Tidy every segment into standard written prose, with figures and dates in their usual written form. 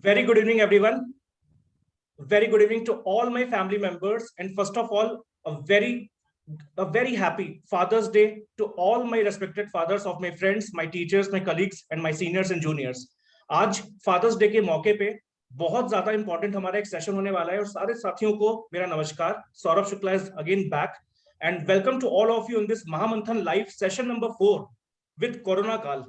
Very good evening, everyone. Very good evening to all my family members. And first of all, a very happy Father's Day to all my respected fathers of my friends, my teachers, my colleagues, and my seniors and juniors. आज fathers day के मौके पे बहुत ज्यादा important हमारा एक session होने वाला है और सारे साथियों को मेरा नमस्कार. Saurabh Shukla is again back and welcome to all of you in this Mahamanthan live session number 4 with Corona Kal.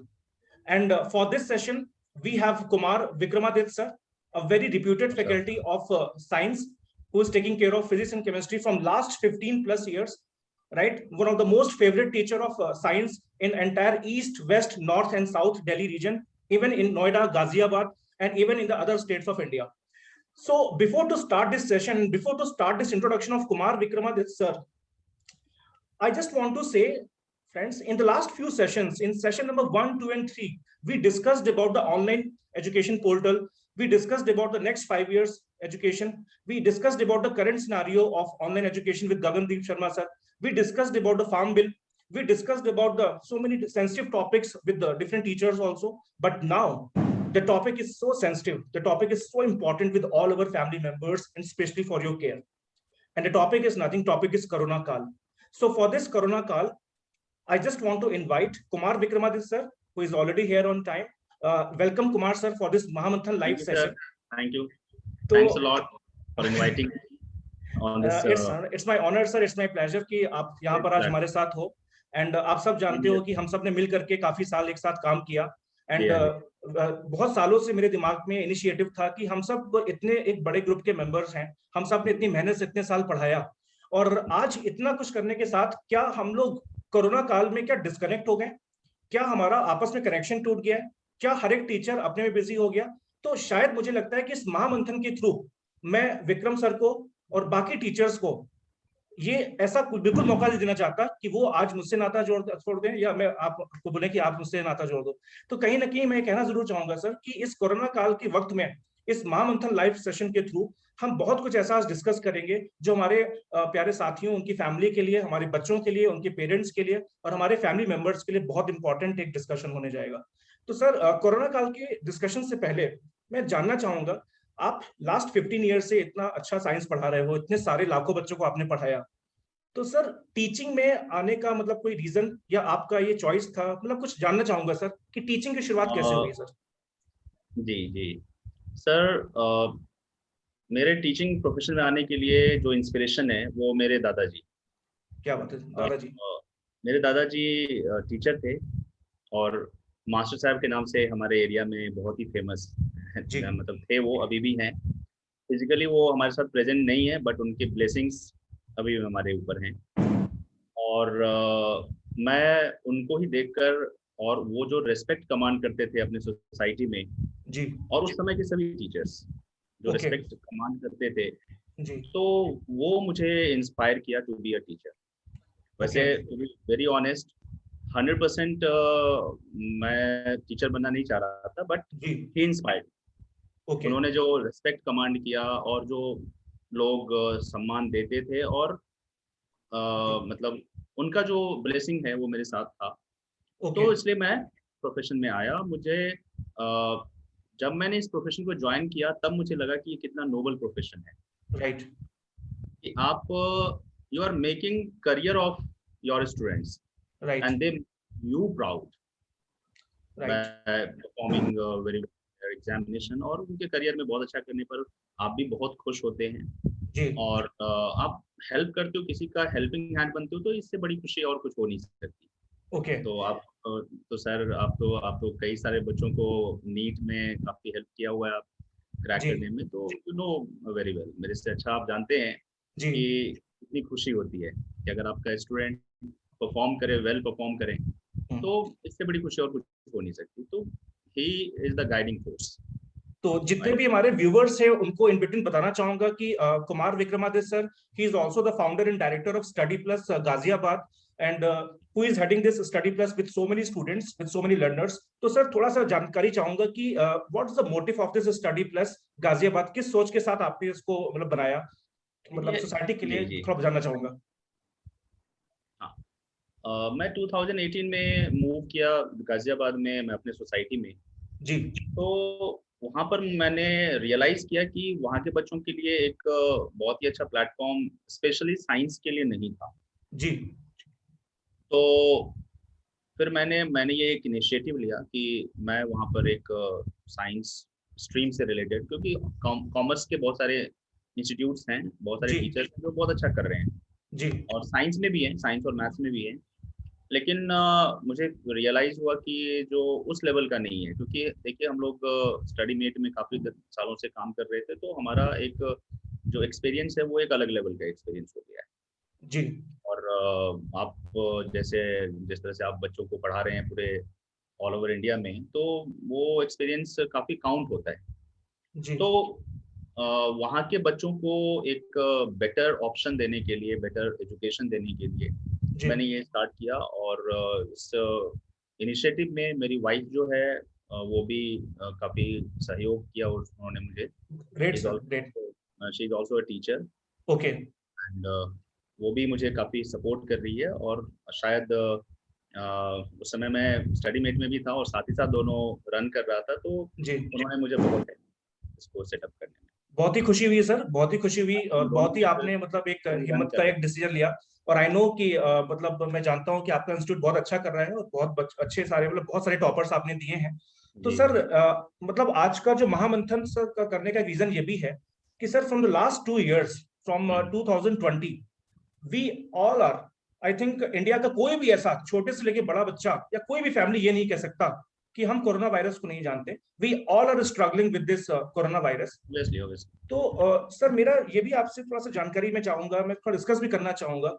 And for this session, we have Kumar Vikramaditya sir, a very reputed faculty of science who is taking care of physics and chemistry from last 15 plus years, right? One of the most favorite teacher of science in entire East, West, North and South Delhi region, even in Noida, Ghaziabad, and even in the other states of India. So before to start this session, before to start this introduction of Kumar Vikramaditya sir, I just want to say, friends, in the last few sessions, in session number 1, 2, and 3, we discussed about the online education portal. We discussed about the next 5 years education. We discussed about the current scenario of online education with Gagandeep Sharma sir. We discussed about the farm bill. We discussed about the so many sensitive topics with the different teachers also. But now the topic is so sensitive. The topic is so important with all our family members and especially for your care. And the topic is nothing. Topic is Corona Kal. So for this Corona Kal, I just want to invite Kumar Vikramaditya sir, who is already here on time. Welcome Kumar sir for this Mahamanthan live session. Thank you. Thanks a lot for inviting on this. It's my honor sir, it's my pleasure कि आप यहाँ पर आज हमारे साथ हो. And आप सब जानते हो कि हम सब ने मिल करके काफी साल एक साथ काम किया. And बहुत सालों से मेरे दिमाग में इनिशिएटिव था कि हम सब इतने एक बड़े ग्रुप के मेंबर्स हैं, हम सब ने इतनी मेहनत से इतने साल पढ़ाया और आज इतना कुछ करने के साथ क्या हम लोग कोरोना काल में क्या डिस्कनेक्ट हो गए, क्या हमारा आपस में कनेक्शन टूट गया है, क्या हर एक टीचर अपने में बिजी हो गया. तो शायद मुझे लगता है कि इस महामंथन के थ्रू मैं विक्रम सर को और बाकी टीचर्स को ये ऐसा बिल्कुल मौका नहीं देना चाहता कि वो आज मुझसे नाता छोड़ दें या मैं आपको बोले कि आप मुझसे नाता जोड़ दो. तो कहीं ना कहीं मैं कहना जरूर चाहूंगा सर कि इस कोरोना काल के वक्त में इस महामंथन लाइव सेशन के थ्रू हम बहुत कुछ ऐसा डिस्कस करेंगे जो हमारे प्यारे साथियों, उनकी फैमिली के लिए, हमारे बच्चों के लिए, उनके पेरेंट्स के लिए और हमारे फैमिली मेंबर्स के लिए बहुत इंपॉर्टेंट एक डिस्कशन होने जाएगा. तो सर कोरोना काल के डिस्कशन से पहले मैं जानना चाहूंगा, आप लास्ट 15 ईयर से इतना अच्छा साइंस पढ़ा रहे हो, इतने सारे लाखों बच्चों को आपने पढ़ाया, तो सर टीचिंग में आने का मतलब कोई रीजन या आपका ये चॉइस था, मतलब कुछ जानना चाहूंगा सर कि टीचिंग की शुरुआत कैसे हुई सर. जी सर, मेरे टीचिंग प्रोफेशन में आने के लिए जो इंस्पिरेशन है वो मेरे दादाजी. क्या बात है, दादाजी. मेरे दादाजी टीचर थे और मास्टर साहब के नाम से हमारे एरिया में बहुत ही फेमस मतलब थे, वो अभी भी हैं. फिजिकली वो हमारे साथ प्रेजेंट नहीं है बट उनके ब्लेसिंग्स अभी भी हमारे ऊपर हैं. और मैं उनको ही देखकर और वो जो रेस्पेक्ट कमांड करते थे अपने सोसाइटी में जी, और उस समय के सभी टीचर्स जो रेस्पेक्ट कमांड करते थे जी, तो वो मुझे इंस्पायर किया टू बी अ टीचर. वैसे टू बी वेरी ऑनेस्ट 100% मैं टीचर बनना नहीं चाह रहा था बट ही इंस्पायर्ड. उन्होंने जो रेस्पेक्ट कमांड किया और जो लोग सम्मान देते थे और मतलब उनका जो ब्लेसिंग है वो मेरे साथ था. तो इसलिए मैं प्रोफेशन में आया. मुझे जब मैंने इस प्रोफेशन को ज्वाइन किया तब मुझे लगा कि ये कितना नोबल प्रोफेशन है. राइट. कि आप you are making career of your students and they you proud performing very examination और उनके करियर में बहुत अच्छा करने पर आप भी बहुत खुश होते हैं जी. और आप हेल्प करते हो, किसी का हेल्पिंग हैंड बनते हो, तो इससे बड़ी खुशी और कुछ हो नहीं सकती. तो आप तो सर आप तो कई सारे बच्चों को नीट में काफी हेल्प किया हुआ है आप क्रैक करने में, तो यू नो वेरी वेल. मेरे से अच्छा आप जानते हैं कि कितनी खुशी होती है कि अगर आपका स्टूडेंट परफॉर्म करे, वेल परफॉर्म करे, तो इससे बड़ी खुशी और कुछ हो नहीं सकती. तो he is the guiding force. तो जितने भी हमारे व्यूवर्स हैं उनको इन बिटवीन बताना चाहूंगा कि Kumar Vikramaditya sir, he is also the founder and director of study plus Ghaziabad and who is heading this study plus with so many students, with so many learners. तो सर थोड़ा सा जानकारी चाहूंगा कि what is the motive of this study plus Ghaziabad, किस सोच के साथ आपने इसको मतलब बनाया, मतलब सोसाइटी के लिए थोड़ा जानना चाहूंगा. हाँ, मैं 2018 में मूव किया गाजियाबाद में, मैं अपने सोसाइटी में. जी. तो वहां पर मैंने रियलाइज किया कि वहाँ के बच्चों के लिए एक बहुत ही अच्छा प्लेटफॉर्म स्पेशली साइंस के लिए नहीं था। जी तो फिर मैंने ये एक इनिशिएटिव लिया कि मैं वहाँ पर एक साइंस स्ट्रीम से रिलेटेड, क्योंकि कॉमर्स के बहुत सारे इंस्टीट्यूट्स हैं, बहुत सारे जी टीचर्स हैं जो बहुत अच्छा कर रहे हैं, जी और साइंस में भी है, साइंस और मैथ्स में भी है। लेकिन मुझे रियलाइज हुआ कि ये जो उस लेवल का नहीं है, क्योंकि देखिए हम लोग स्टडी मेट में काफ़ी सालों से काम कर रहे थे, तो हमारा एक जो एक्सपीरियंस है वो एक अलग लेवल का एक्सपीरियंस हो गया है। जी और आप जैसे जिस तरह से आप बच्चों को पढ़ा रहे हैं पूरे ऑल ओवर इंडिया में, तो वो एक्सपीरियंस काफ़ी काउंट होता है। जी तो अ, वहाँ के बच्चों को एक बेटर ऑप्शन देने के लिए, बेटर एजुकेशन देने के लिए जी मैंने ये स्टार्ट किया। और इस इनिशिएटिव में मेरी वाइफ जो है वो भी काफ़ी सहयोग किया, और उन्होंने मुझे great sir, great. She is also a teacher, okay. And वो भी मुझे काफ़ी सपोर्ट कर रही है। और शायद उस समय मैं स्टडी मेट में भी था और साथ ही साथ दोनों रन कर रहा था, तो जी उन्होंने मुझे बहुत हेल्प की इसको सेटअप करने में। बहुत ही खुशी हुई सर, बहुत ही खुशी हुई, और हम दोनों बहुत ही मिलकर आपने मतलब एक रन हिम्मत कर का रहे एक डिसीजन लिया। और आई नो कि मतलब मैं जानता हूँ कि आपका इंस्टीट्यूट बहुत अच्छा कर रहा है, और बहुत अच्छे सारे मतलब बहुत सारे टॉपर्स आपने दिए हैं। हैं। तो जी सर जी। मतलब आज का जो महामंथन सर का करने का रीजन ये भी है कि sir from the last 2 years, from hmm, 2020, we all are, I think India का कोई भी ऐसा छोटे से लेके बड़ा बच्चा या कोई भी फैमिली ये नहीं कह सकता कि हम कोरोना वायरस को नहीं जानते। We all are struggling with this corona virus. Obviously obviously. तो सर मेरा ये भी आपसे थोड़ा सा जानकारी मैं चाहूंगा, मैं थोड़ा डिस्कस भी करना चाहूंगा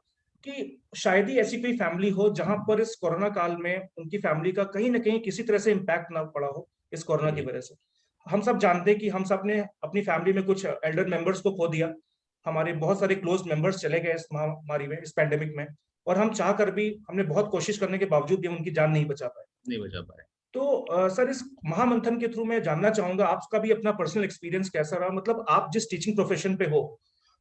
कि शायद ही ऐसी कोई फैमिली हो जहां पर इस कोरोना काल में उनकी फैमिली का कहीं ना कहीं किसी तरह से इम्पैक्ट ना पड़ा हो इस कोरोना की जी वजह से। हम सब जानते हैं कि हम सब ने अपनी फैमिली में कुछ एल्डर मेंबर्स को खो दिया। हमारे बहुत सारे क्लोज मेंबर्स चले गए इस महामारी में, इस पैंडेमिक में। और हम चाह कर भी, हमने बहुत कोशिश करने के बावजूद भी उनकी जान नहीं बचा पाए। नहीं बचा पाए। तो सर इस महामंथन के थ्रू मैं जानना चाहूंगा आपका भी अपना पर्सनल एक्सपीरियंस कैसा रहा, मतलब आप जिस टीचिंग प्रोफेशन पे हो,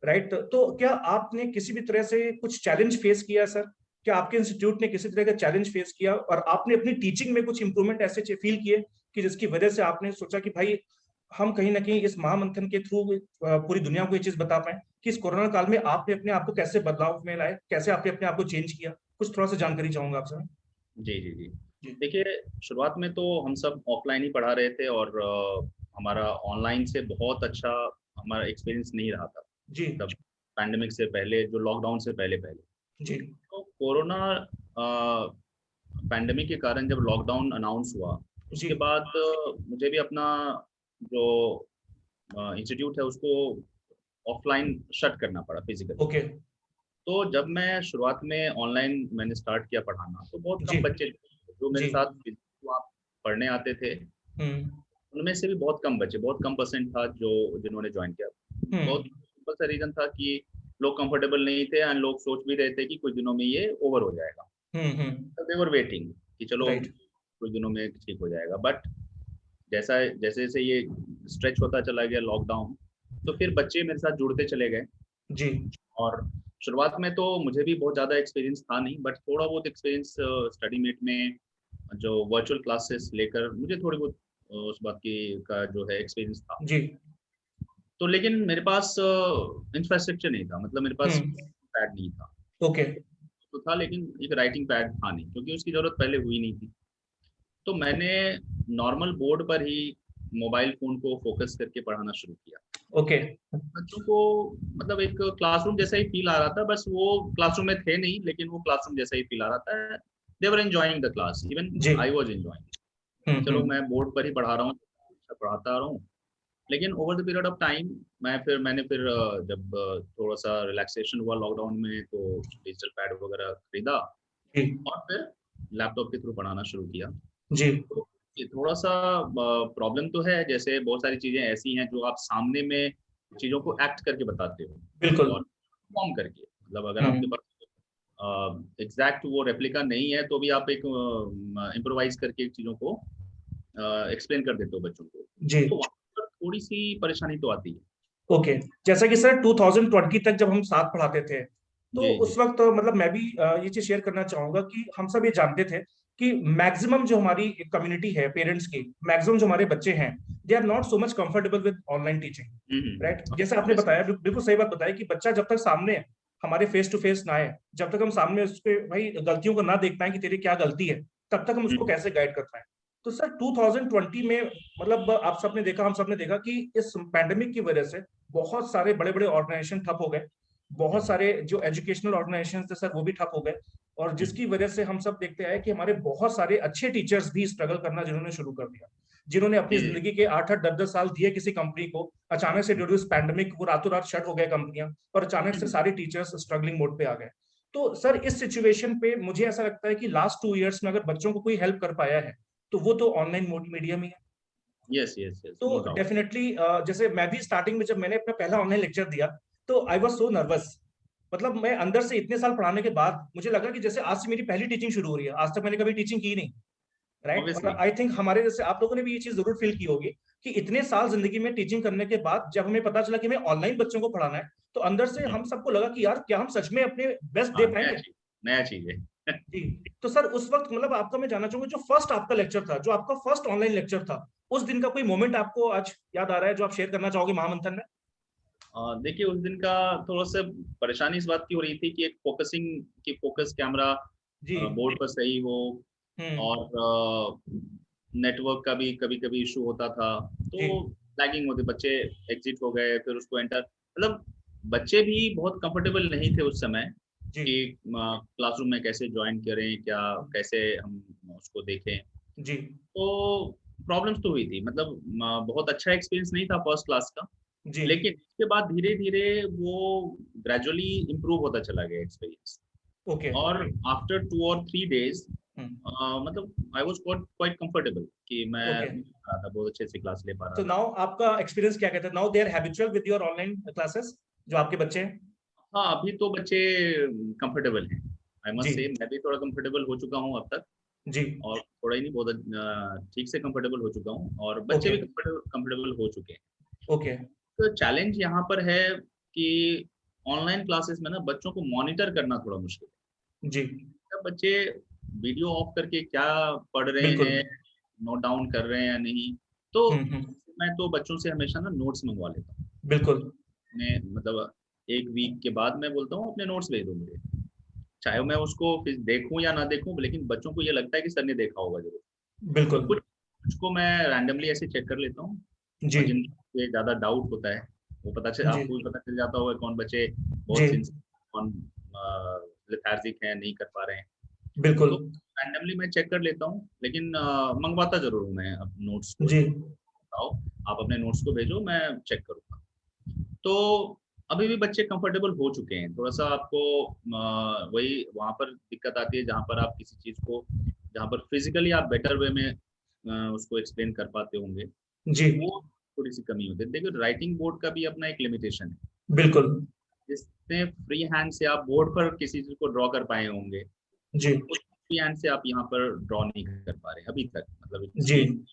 राइट, तो क्या आपने किसी भी तरह से कुछ चैलेंज फेस किया सर? क्या आपके इंस्टीट्यूट ने किसी तरह का चैलेंज फेस किया, और आपने अपनी टीचिंग में कुछ इंप्रूवमेंट ऐसे फील किए कि जिसकी वजह से आपने सोचा कि भाई हम कहीं ना कहीं इस महामंथन के थ्रू पूरी दुनिया को ये चीज बता पाए कि इस कोरोना काल में आपने अपने आप को कैसे बदलाव में लाए, कैसे आपने अपने आप को चेंज किया? कुछ थोड़ा सा जानकारी चाहूंगा आपसे। जी जी जी। जी देखिए, शुरुआत में तो हम सब ऑफलाइन ही पढ़ा रहे थे, और हमारा ऑनलाइन से बहुत अच्छा हमारा एक्सपीरियंस नहीं रहा था। जी तब पैंडेमिक से पहले, जो लॉकडाउन से पहले पहले, जी तो कोरोना पैंडेमिक के कारण जब लॉकडाउन अनाउंस हुआ, जी। उसके बाद मुझे भी अपना जो इंस्टीट्यूट है उसको ऑफलाइन शट करना पड़ा फिजिकली। ओके। तो जब मैं शुरुआत में ऑनलाइन मैंने स्टार्ट किया पढ़ाना, तो बहुत जी कम बच्चे थे जो मेरे जी। साथ वहाँ पढ़ने आते थे। हम्म उनमें से भी बहुत कम बच्चे, बहुत कम परसेंट था जो जिन्होंने ज्वाइन किया। बहुत हम्म सिंपल सा रीजन था कि लोग कंफर्टेबल नहीं थे, एंड लोग सोच भी रहे थे कि कुछ दिनों में ये ओवर हो जाएगा। हम्म। दे वर वेटिंग कि चलो राइट। कुछ दिनों में ठीक हो जाएगा। बट जैसा जैसे जैसे ये स्ट्रेच होता चला गया लॉकडाउन, तो फिर बच्चे मेरे साथ जुड़ते चले गए। जी और शुरुआत में तो मुझे भी बहुत ज़्यादा एक्सपीरियंस था नहीं, बट थोड़ा बहुत एक्सपीरियंस स्टडी मेट में जो वर्चुअल क्लासेस लेकर मुझे थोड़ी बहुत उस बात की का जो है एक्सपीरियंस था। जी। तो लेकिन मेरे पास इंफ्रास्ट्रक्चर नहीं था, मतलब मेरे पास हम्म। पैड नहीं था। ओके। तो था, लेकिन एक राइटिंग पैड था नहीं, क्योंकि उसकी ज़रूरत पहले हुई नहीं थी। तो मैंने नॉर्मल बोर्ड पर ही मोबाइल फ़ोन को फोकस करके पढ़ाना शुरू किया। ओके। बच्चों को मतलब एक क्लासरूम जैसा ही फील आ रहा था, बस वो क्लासरूम में थे नहीं, लेकिन वो क्लासरूम जैसा ही फील आ रहा था। They were enjoying the class, even ji. I was enjoying. चलो हम्म। मैं बोर्ड पर ही पढ़ा रहा हूँ, अच्छा पढ़ाता आ रहा हूँ। लेकिन over the period of time मैंने फिर जब थोड़ा सा रिलैक्सेशन हुआ लॉकडाउन में, तो डिजिटल पैड वगैरह खरीदा, जी और फिर लैपटॉप के थ्रू पढ़ाना शुरू किया। जी। तो ये थोड़ा सा प्रॉब्लम तो है, जैसे बहुत सारी चीज़ें ऐसी हैं जो आप सामने में चीज़ों को एक्ट करके बताते हो बिल्कुल। और परफॉर्म करके, मतलब अगर आपके हम्म। पास एग्जैक्ट वो रेप्लिका नहीं है, तो भी आप एक इम्प्रोवाइज करके चीज़ों को एक्सप्लेन कर देते हो बच्चों को। जी। तो वहाँ पर थोड़ी सी परेशानी तो आती है। ओके। जैसा कि सर 2020 तक जब हम साथ पढ़ाते थे, तो जी उस जी वक्त मतलब मैं भी ये चीज शेयर करना चाहूंगा कि हम सब ये जानते थे कि मैक्सिमम जो हमारी कम्युनिटी है पेरेंट्स की, मैक्सिमम जो हमारे बच्चे हैं they are not so much comfortable with online teaching, right? जैसे आपने बताया, बिल्कुल सही बात बताया कि बच्चा जब तक सामने है, हमारे फेस टू फेस ना आए, जब तक हम सामने उसके भाई गलतियों को ना देख पाए कि तेरी क्या गलती है, तब तक हम उसको कैसे गाइड कर पाए। तो सर 2020 में मतलब आप सबने देखा, हम सबने देखा कि इस पैंडेमिक की वजह से बहुत सारे बड़े बड़े ऑर्गेनाइजेशन ठप हो गए, बहुत सारे जो एजुकेशनल ऑर्गेनाइजेशन थे सर वो भी ठप हो गए, और जिसकी वजह से हम सब देखते आए कि हमारे बहुत सारे अच्छे टीचर्स भी स्ट्रगल करना जिन्होंने शुरू कर दिया, जिन्होंने अपनी जिंदगी के 8-8 10-10 साल दिए किसी कंपनी को, अचानक से ड्यू टू पैंडेमिक वो रातों रात शट हो गए कंपनियां, और अचानक से सारे टीचर्स स्ट्रगलिंग मोड पे आ गए। तो सर इस सिचुएशन पे मुझे ऐसा लगता है कि लास्ट 2 इयर्स में अगर बच्चों को कोई हेल्प कर पाया है तो वो तो ऑनलाइन मीडियम ही है। यस यस यस, तो नो डाउट। डेफिनेटली जैसे मैं भी स्टार्टिंग में जब मैंने अपना पहला ऑनलाइन लेक्चर दिया तो आई वाज सो नर्वस, मतलब मैं अंदर से इतने साल पढ़ाने के बाद मुझे लगा कि जैसे आज से मेरी पहली टीचिंग शुरू हो रही है, आज तक मैंने कभी टीचिंग की नहीं, राइट? ऑब्वियसली। मतलब आई थिंक हमारे जैसे आप लोगों ने भी ये चीज जरूर फील की होगी कि इतने साल जिंदगी में टीचिंग करने के बाद जब हमें पता चला कि हमें ऑनलाइन बच्चों को पढ़ाना है, तो अंदर से हम सबको लगा कि यार क्या हम सच में अपने बेस्ट दे हाँ, पाएंगे? नया चीज है। जी। तो सर उस वक्त मतलब आपका मैं जानना चाहूंगा, जो फर्स्ट आपका लेक्चर था, जो आपका फर्स्ट ऑनलाइन लेक्चर था, उस दिन का कोई मोमेंट आपको आज याद आ रहा है जो आप शेयर करना चाहोगे महामंथन में? देखिए उस दिन का थोड़ा सा परेशानी इस बात की हो रही थी कि एक फोकस कैमरा जी। बोर्ड पर सही हो, हम्म। और नेटवर्क का भी कभी कभी इशू होता था, जी। तो लैगिंग होती, बच्चे एग्जिट हो गए, फिर उसको एंटर, मतलब बच्चे भी बहुत कंफर्टेबल नहीं थे उस समय जी। कि क्लासरूम में कैसे ज्वाइन करें, क्या कैसे हम उसको देखें। जी। तो प्रॉब्लम्स तो हुई थी, मतलब बहुत अच्छा एक्सपीरियंस नहीं था फर्स्ट क्लास का, जी। लेकिन इसके बाद धीरे धीरे वो ग्रेजुअली इम्प्रूव होता चला गया एक्सपीरियंस। ओके। और आफ्टर 2 or 3 days हम्म। मतलब आई वाज क्वाइट कंफर्टेबल कि मैं ओके। आ रहा था, बहुत अच्छे से क्लास ले पा रहा तो था। नाउ आपका एक्सपीरियंस क्या कहते हैं? Now they are habitual with your online classes, जो आपके बच्चे हैं? हाँ, अभी तो बच्चे कंफर्टेबल हैं, आई जी। मस्ट से, मैं भी थोड़ा कंफर्टेबल हो चुका हूँ अब तक, जी। और थोड़ा ही नहीं, बहुत ठीक से कंफर्टेबल हो चुका हूँ, और बच्चे ओके। भी कंफर्टेबल हो चुके हैं। ओके। तो चैलेंज यहाँ पर है कि ऑनलाइन क्लासेस में ना बच्चों को मॉनिटर करना थोड़ा मुश्किल जी। है। बच्चे वीडियो ऑफ करके क्या पढ़ रहे बिल्कुल। हैं, नोट डाउन कर रहे हैं या नहीं, तो हम्म। मैं तो बच्चों से हमेशा ना नोट्स मंगवा लेता हूँ। बिल्कुल। मैं मतलब एक वीक के बाद मैं बोलता हूँ अपने नोट्स भेज दो मुझे, चाहे मैं उसको फिर देखूं या ना देखूं, लेकिन बच्चों को ये लगता है कि सर ने देखा होगा जरूर। तो बिल्कुल। कुछ को मैं रैंडमली ऐसे चेक कर लेता हूँ, जी। और जिनको ज्यादा डाउट होता है वो जी। आपको भी पता चल जाता होगा कौन बच्चे जी। बहुत सिंसियर, कौन लेथार्जिक है, नहीं कर पा रहे हैं। बिल्कुल। तो रैंडमली मैं चेक कर लेता हूँ, लेकिन मंगवाता जरूर हूँ मैं अब नोट्स को, जी। आओ आप अपने नोट्स को भेजो, मैं चेक करूँगा। तो अभी भी बच्चे कंफर्टेबल हो चुके हैं, थोड़ा सा आपको वही वहाँ पर दिक्कत आती है जहाँ पर आप किसी चीज़ को, जहाँ पर फिजिकली आप बेटर वे में उसको एक्सप्लेन कर पाते होंगे, जी। वो थोड़ी सी कमी होती है। देखो राइटिंग बोर्ड का भी अपना एक लिमिटेशन है, बिल्कुल। जिसमें फ्री हैंड से आप बोर्ड पर किसी चीज को ड्रॉ कर पाए होंगे, जी। उस फ्री हैंड से आप यहाँ पर ड्रॉ नहीं कर पा रहे अभी तक, मतलब इट्स जी। बीन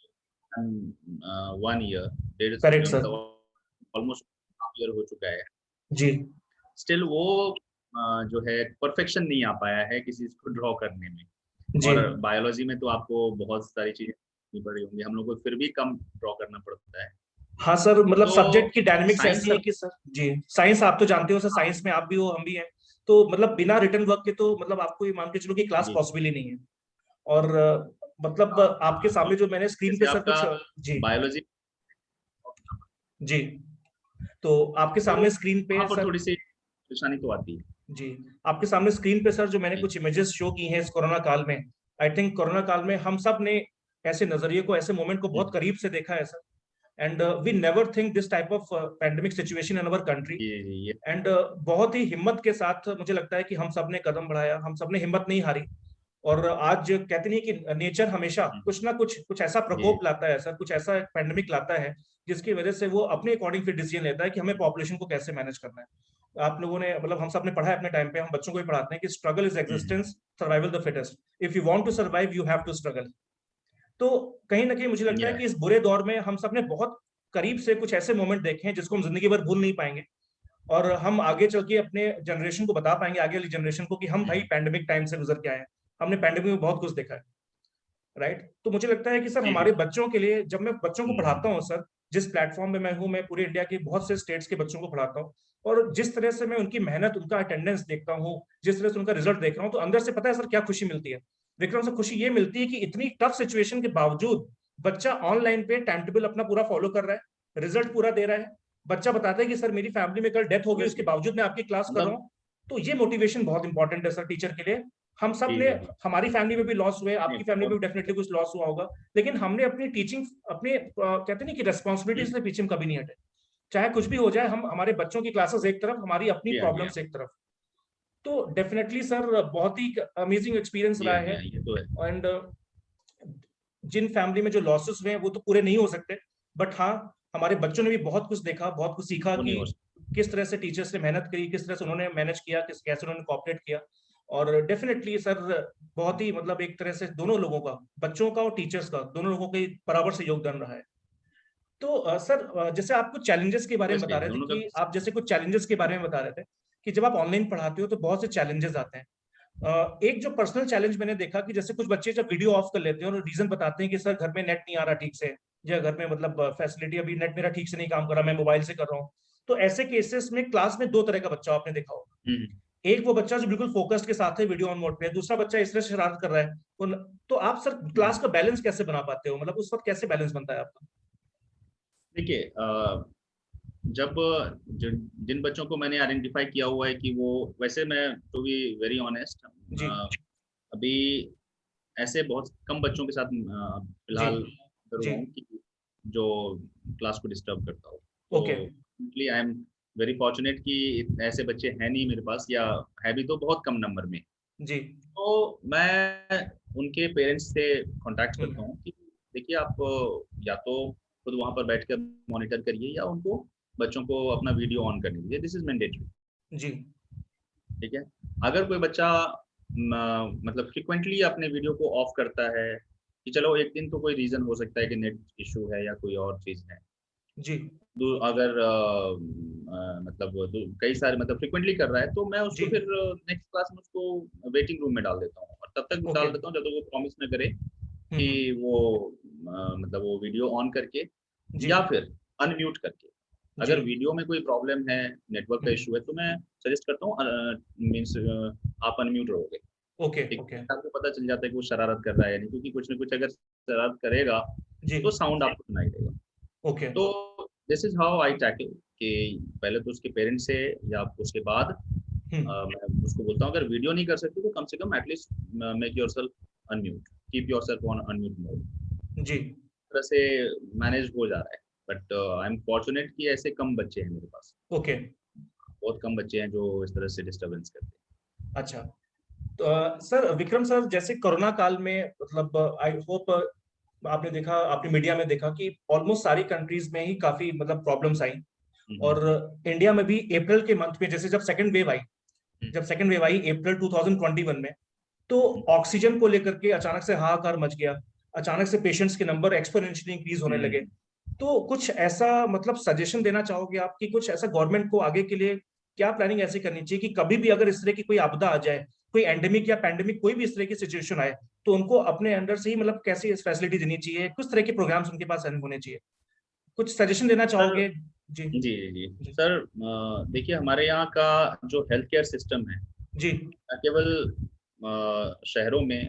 1 year, डेढ़ करेक्ट सर। मतलब ऑलमोस्ट हाफ ईयर हो चुका है, जी। स्टिल वो जो है परफेक्शन नहीं आ पाया है किसी चीज को ड्रॉ करने में। जी। और बायोलॉजी में तो आपको बहुत सारी चीजें करनी पड़ी होंगी, हम लोग को फिर भी कम ड्रॉ करना पड़ता है। हाँ सर, मतलब तो सब्जेक्ट की डायनेमिक्स साइंस ऐसी है सब, कि सर, जी, साइंस आप तो जानते हो सर, हाँ, साइंस में आप भी हो, हम भी हैं। तो मतलब बिना रिटर्न वर्क के तो मतलब आपको ये मान के चलो कि क्लास जी, पॉसिबल ही नहीं है। और मतलब हाँ, आपके सामने और जो मैंने स्क्रीन जैसे पे सर आपका कुछ, जी। बायोलॉजी, जी। तो आपके तो सामने स्क्रीन वहाँ पे पर सर, थोड़ी सी परेशानी तो आती है। जी, आपके सामने स्क्रीन पे सर जो मैंने जी, कुछ इमेजेस शो की हैं इस कोरोना काल में, आई थिंक कोरोना काल में हम सब ने ऐसे नजरिए को, ऐसे मोमेंट को बहुत हम्म, करीब से देखा है sir. And we never think this type of pandemic situation in our country. Ji, ji, ये एंड बहुत ही हिम्मत के साथ मुझे लगता है कि हम सब ने कदम बढ़ाया, हम सब ने हिम्मत नहीं हारी। और आज कहते नहीं कि नेचर हमेशा हम्म, कुछ ना कुछ कुछ ऐसा जी, प्रकोप लाता है सर, कुछ ऐसा पैंडेमिक लाता है जिसकी वजह से वो अपने अकॉर्डिंग फिर डिसीजन लेता है कि हमें पॉपुलेशन को कैसे मैनेज करना है। आप लोगों ने मतलब हम सब ने पढ़ा है अपने टाइम पे, हम बच्चों को भी पढ़ाते हैं कि struggle is hmm, existence, survival the fittest, if you want to survive you have to struggle. तो कहीं ना कहीं मुझे लगता है या कि इस बुरे दौर में हम सब ने बहुत करीब से कुछ ऐसे मोमेंट देखे हैं जिसको हम जिंदगी भर भूल नहीं पाएंगे, और हम आगे चल के अपने जनरेशन को बता पाएंगे, आगे वाली जनरेशन को, कि हम भाई पैंडेमिक टाइम से गुजर के आए हैं, हमने पैंडेमिक में बहुत कुछ देखा है। राइट। तो मुझे लगता है कि सर हमारे बच्चों के लिए, जब मैं बच्चों को पढ़ाता हूँ सर, जिस प्लेटफॉर्म में मैं हूँ, मैं पूरे इंडिया के बहुत से स्टेट्स के बच्चों को पढ़ाता हूँ, और जिस तरह से मैं उनकी मेहनत, उनका अटेंडेंस देखता हूँ, जिस तरह से उनका रिजल्ट देख रहा हूँ, तो अंदर से पता है सर क्या खुशी मिलती है विक्रम सर? खुशी ये मिलती है कि इतनी टफ सिचुएशन के बावजूद बच्चा ऑनलाइन पे टाइम टेबल अपना पूरा फॉलो कर रहा है, रिजल्ट पूरा दे रहा है। बच्चा बताता है कि सर मेरी फैमिली में कल डेथ हो गई, उसके बावजूद मैं आपकी क्लास कर रहा हूँ। तो ये मोटिवेशन बहुत इंपॉर्टेंट है सर टीचर के लिए। हम सब ने, हमारी फैमिली में भी लॉस हुए, आपकी फैमिली में भी डेफिनेटली कुछ लॉस हुआ होगा, लेकिन हमने अपनी टीचिंग, अपने कहते नहीं कि रेस्पॉन्सिबिलिटी से पीछे हम कभी नहीं हटे। चाहे कुछ भी हो जाए, हम, हमारे बच्चों की क्लासेस एक तरफ, हमारी अपनी प्रॉब्लम्स एक तरफ। तो डेफिनेटली सर बहुत ही अमेजिंग एक्सपीरियंस रहा है। एंड जिन फैमिली में जो लॉसेस हुए हैं वो तो पूरे नहीं हो सकते, बट हाँ, हमारे बच्चों ने भी बहुत कुछ देखा, बहुत कुछ सीखा कि किस तरह से टीचर्स ने मेहनत करी, किस तरह से उन्होंने मैनेज किया, कैसे उन्होंने कोऑपरेट किया। और डेफिनेटली सर बहुत ही मतलब एक तरह से दोनों लोगों का, बच्चों का और टीचर्स का, दोनों लोगों का बराबर से योगदान रहा है। तो सर जैसे आप कुछ चैलेंजेस के बारे में बता रहे थे कि आप जैसे कुछ चैलेंजेस के बारे में बता रहे थे कि जब आप ऑनलाइन पढ़ाते हो तो बहुत से चैलेंजेस आते हैं। एक जो पर्सनल चैलेंज मैंने देखा कि जैसे कुछ बच्चे जब वीडियो ऑफ कर लेते हैं और रीजन बताते हैं कि सर घर में नेट नहीं आ रहा ठीक से, या घर में मतलब फैसिलिटी, अभी नेट मेरा ठीक से नहीं काम कर रहा, मैं मोबाइल से कर रहा हूँ। तो ऐसे केसेस में क्लास में दो तरह का बच्चा आपने देखा होगा। एक वो बच्चा जो बिल्कुल फोकस्ड के साथ है, वीडियो ऑन मोड पे है, दूसरा बच्चा इस तरह से शरारत कर रहा है। तो आप सर क्लास का बैलेंस कैसे बना पाते हो, मतलब उस वक्त कैसे बैलेंस बनता है आपका? देखिए, जब जिन बच्चों को मैंने आइडेंटिफाई किया हुआ है कि वो, वैसे मैं टू बी वेरी ऑनेस्ट, अभी ऐसे बहुत कम बच्चों के साथ फिलहाल हुआ हूँ कि जो क्लास को डिस्टर्ब करता हो। तो आई एम वेरी फॉर्चुनेट कि ऐसे बच्चे हैं नहीं मेरे पास, या है भी तो बहुत कम नंबर में जी। तो मैं उनके पेरेंट्स से कांटेक्ट करता हूँ कि देखिए, आप या तो खुद वहां पर बैठकर मॉनिटर करिए, या उनको बच्चों को अपना वीडियो ऑन करने दीजिए। दिस इज मैंडेटरी जी, ठीक है। अगर कोई बच्चा मतलब फ्रिक्वेंटली अपने वीडियो को ऑफ करता है, कि चलो एक दिन तो कोई रीजन हो सकता है कि नेट इशू है या कोई और चीज है जी, अगर मतलब कई सारे मतलब फ्रिक्वेंटली कर रहा है, तो मैं उसको फिर नेक्स्ट क्लास में उसको वेटिंग रूम में डाल देता हूँ, और तब तक डाल देता हूँ जब तक वो प्रॉमिस न करे कि वो मतलब वो वीडियो ऑन करके या फिर अनम्यूट करके, अगर वीडियो में कोई प्रॉब्लम है, नेटवर्क का इशू है, तो मैं सजेस्ट करता हूँ मींस आप अनम्यूट रहोगे। ओके, आपको पता चल जाता है कि वो शरारत कर रहा है या नहीं, क्योंकि कुछ ना कुछ अगर शरारत करेगा तो साउंड आपको सुनाई देगा। ओके, तो this is how I tackle कि पहले तो उसके पेरेंट्स से, या उसके बाद मैं उसको बोलता हूँ अगर वीडियो नहीं कर सकते तो कम से कम at least make yourself unmute, keep yourself on unmute mode जी। तरह से मैनेज हो जा रहा है, बट आई एम फॉर्चुनेट कि ऐसे कम बच्चे हैं मेरे पास। ओके, बहुत कम बच्चे हैं जो इस तरह से डिस्टर्बेंस करते हैं। अच्छा, तो सर विक्रम सर, जैसे कोरोना काल में मतलब आई होप आपने देखा, आपने मीडिया में देखा कि ऑलमोस्ट सारी कंट्रीज में ही काफी मतलब प्रॉब्लम्स आई, और इंडिया में भी अप्रैल के मंथ में, जैसे जब सेकंड वेव आई अप्रैल 2021 में, तो ऑक्सीजन को लेकर के अचानक से हाहाकार मच गया, अचानक से पेशेंट्स के नंबर एक्सपोनेंशियली इंक्रीज होने लगे। तो कुछ ऐसा मतलब सजेशन देना चाहोगे आप कि कुछ ऐसा गवर्नमेंट को आगे के लिए क्या प्लानिंग ऐसी करनी चाहिए कि कभी भी अगर इस तरह की कोई आपदा आ जाए, कोई एंडेमिक या पैंडेमिक, कोई भी इस तरह की सिचुएशन आए, तो उनको अपने अंडर से ही मतलब कैसी फैसिलिटी देनी चाहिए, किस तरह के प्रोग्राम्स उनके पास होने चाहिए, कुछ सजेशन देना चाहोगे? जी जी जी जी सर, देखिए हमारे यहाँ का जो हेल्थ केयर सिस्टम है जी, केवल शहरों में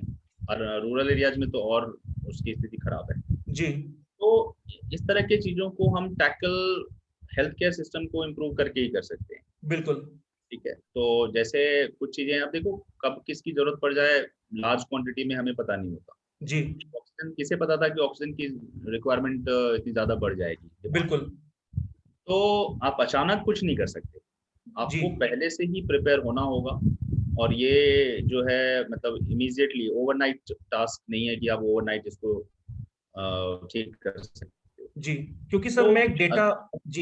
और रूरल एरियाज में तो और उसकी स्थिति खराब है जी। तो इस तरह की चीजों को हम टैकल हेल्थ केयर सिस्टम को इम्प्रूव करके ही कर सकते हैं। बिल्कुल ठीक है। तो जैसे कुछ चीजें आप देखो, कब किसकी जरूरत पड़ जाए लार्ज क्वांटिटी में हमें पता नहीं होता जी। ऑक्सीजन किसे पता था कि ऑक्सीजन की रिक्वायरमेंट इतनी ज्यादा बढ़ जाएगी? बिल्कुल। तो आप अचानक कुछ नहीं कर सकते, आपको पहले से ही प्रिपेयर होना होगा, और ये जो है मतलब इमीडिएटली ओवरनाइट टास्क नहीं है कि आप ओवरनाइट इसको ठीक कर सकते हो जी। क्योंकि सर तो,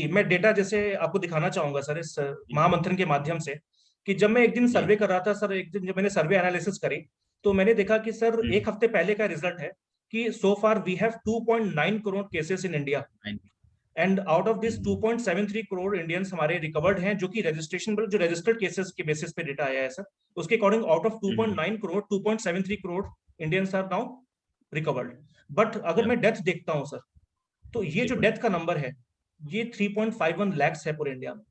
मैं डेटा जैसे आपको दिखाना चाहूंगा सर इस महामंथन के माध्यम से, कि जब मैं एक दिन सर्वे कर रहा था सर, एक दिन जब मैंने सर्वे एनालिसिस करी, तो मैंने देखा कि सर एक हफ्ते पहले का रिजल्ट है कि so far we have 2.9 crore cases in India, and out of this 2.73 crore Indians हमारे रिकवर्ड हैं, जो कि रजिस्ट्रेशन जो रजिस्टर्ड केसेस के बेसिस पे डेटा आया है सर, उसके according out of 2.9 crore 2.73 crore Indians are now recovered. But अगर मैं डेथ देखता हूँ सर, तो ये जो डेथ का नंबर है ये 3.51 लाख है पूरे इंडिया में।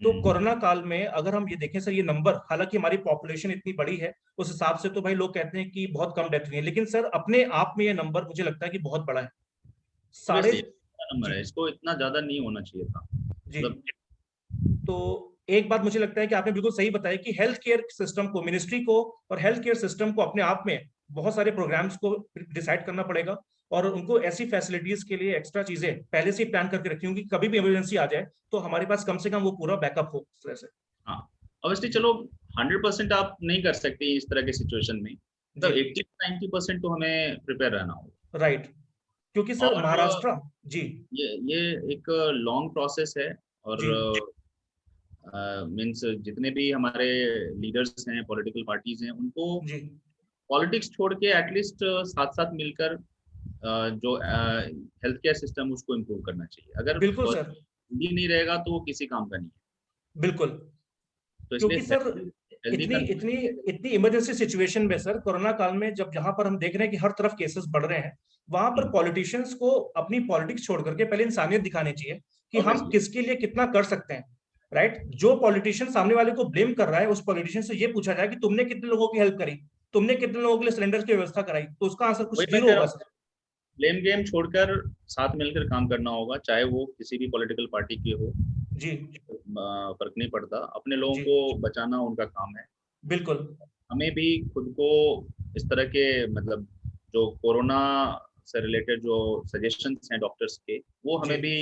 तो कोरोना काल में अगर हम ये देखें सर, ये नंबर, हालांकि हमारी पॉपुलेशन इतनी बड़ी है उस हिसाब से तो भाई लोग कहते हैं कि बहुत कम डेथ हुई है, लेकिन सर अपने आप में ये नंबर मुझे लगता है कि बहुत बड़ा है। साढ़े नंबर है, इसको इतना ज्यादा नहीं होना चाहिए था जी। मतलब। तो एक बात मुझे लगता है कि आपने बिल्कुल सही बताया कि हेल्थ केयर सिस्टम को, मिनिस्ट्री को और हेल्थ केयर सिस्टम को अपने आप में बहुत सारे प्रोग्राम्स को डिसाइड करना पड़ेगा, और उनको ऐसी फैसिलिटीज के लिए एक्स्ट्रा चीजें पहले से ही प्लान करके रखी होंगी, कभी भी इमरजेंसी आ जाए तो हमारे पास कम से कम वो पूरा बैकअप हो इस तरह से। हाँ ऑब्वियसली, चलो 100% आप नहीं कर सकते इस तरह के सिचुएशन में, तो 80-90% तो हमें प्रिपेयर रहना होगा। राइट, क्योंकि सर और महाराष्ट्र जी ये एक लॉन्ग प्रोसेस है, और जी मीन्स जितने भी हमारे लीडर्स हैं, पॉलिटिकल पार्टीज हैं, उनको जी पॉलिटिक्स छोड़ के एटलीस्ट साथ साथ मिलकर जो हेल्थ केयर सिस्टम उसको इम्प्रूव करना चाहिए। अगर बिल्कुल सर, हेल्दी नहीं रहेगा तो वो किसी काम का नहीं है। बिल्कुल। तो इसलिए क्योंकि सर हेल्दी इतनी कंट्री। इतनी इतनी इमरजेंसी सिचुएशन में सर, कोरोना काल में जब जहां पर हम देख रहे हैं कि हर तरफ केसेस बढ़ रहे हैं, वहां पर पॉलिटिशियंस को अपनी पॉलिटिक्स छोड़ करके पहले इंसानियत दिखानी चाहिए कि हम ऑब्वियसली किसके लिए कितना कर सकते हैं। राइट, जो पॉलिटिशियन सामने वाले को ब्लेम कर रहा है, उस पॉलिटिशियन से ये पूछा जाए कि तुमने कितने लोगों की हेल्प करी, तुमने कितने लोगों के लिए सिलेंडर की व्यवस्था कराई, तो उसका आंसर कुछ वही मैं जीरो कह रहा होगा हूँ, सर। ब्लेम गेम छोड़कर साथ मिलकर काम करना होगा, चाहे वो किसी भी पॉलिटिकल पार्टी की हो, जी फर्क नहीं पड़ता। अपने लोगों जी को बचाना उनका काम है। बिल्कुल हमें भी खुद को इस तरह के मतलब जो कोरोना से रिलेटेड जो सजेशंस हैं डॉक्टर्स के, वो जी हमें भी